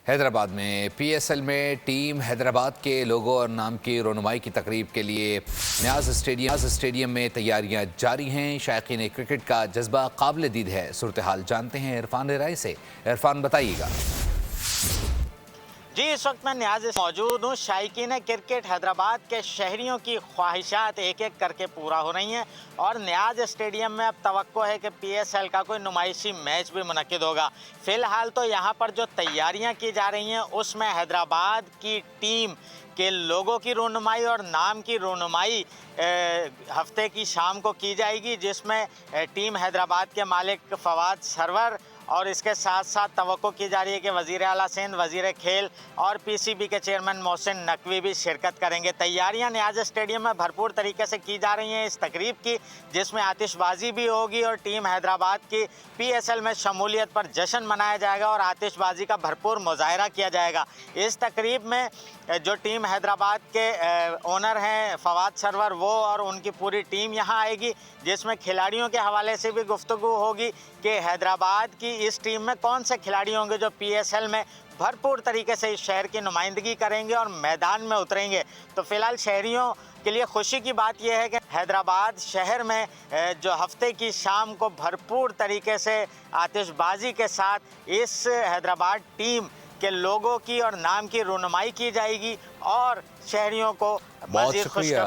हैदराबाद में पीएसएल में टीम हैदराबाद के लोगो और नाम की रोनुमाई की तकरीब के लिए न्याज स्टेडियम में तैयारियां जारी हैं। शायकीन क्रिकेट का जज्बा काबिल दीद है। सूरत हाल जानते हैं इरफान राय से। इरफान, बताइएगा। जी, इस वक्त मैं न्याज मौजूद हूँ। शायकीन क्रिकेट हैदराबाद के शहरियों की ख्वाहिशात एक एक करके पूरा हो रही हैं और न्याज स्टेडियम में अब तवक्को है कि पीएसएल का कोई नुमाइशी मैच भी मुनक्किद होगा। फिलहाल तो यहाँ पर जो तैयारियाँ की जा रही हैं उसमें हैदराबाद की टीम के लोगों की रोनुमाई और नाम की रोनुमाई हफ्ते की शाम को की जाएगी, जिसमें टीम हैदराबाद के मालिक फवाद सरवर और इसके साथ साथ तवक्को की जा रही है कि वज़ीर आला सिंध, वज़ीर खेल और पीसीबी के चेयरमैन मोहसिन नकवी भी शिरकत करेंगे। तैयारियां न्याज स्टेडियम में भरपूर तरीके से की जा रही हैं इस तकरीब की, जिसमें आतिशबाजी भी होगी और टीम हैदराबाद की पीएसएल में शमूलियत पर जश्न मनाया जाएगा और आतिशबाजी का भरपूर मुजाहरा किया जाएगा। इस तकरीब में जो टीम हैदराबाद के ओनर हैं फवाद सरवर, वो और उनकी पूरी टीम यहाँ आएगी, जिसमें खिलाड़ियों के हवाले से भी गुफ्तगू होगी कि हैदराबाद की इस टीम में कौन से खिलाड़ी होंगे जो पीएसएल में भरपूर तरीके से इस शहर की नुमाइंदगी करेंगे और मैदान में उतरेंगे। तो फिलहाल शहरियों के लिए खुशी की बात यह है कि हैदराबाद शहर में जो हफ्ते की शाम को भरपूर तरीके से आतिशबाजी के साथ इस हैदराबाद टीम के लोगों की और नाम की रोनुमाई की जाएगी और शहरियों को बहुत मज़ीद खुश शुक्रिया।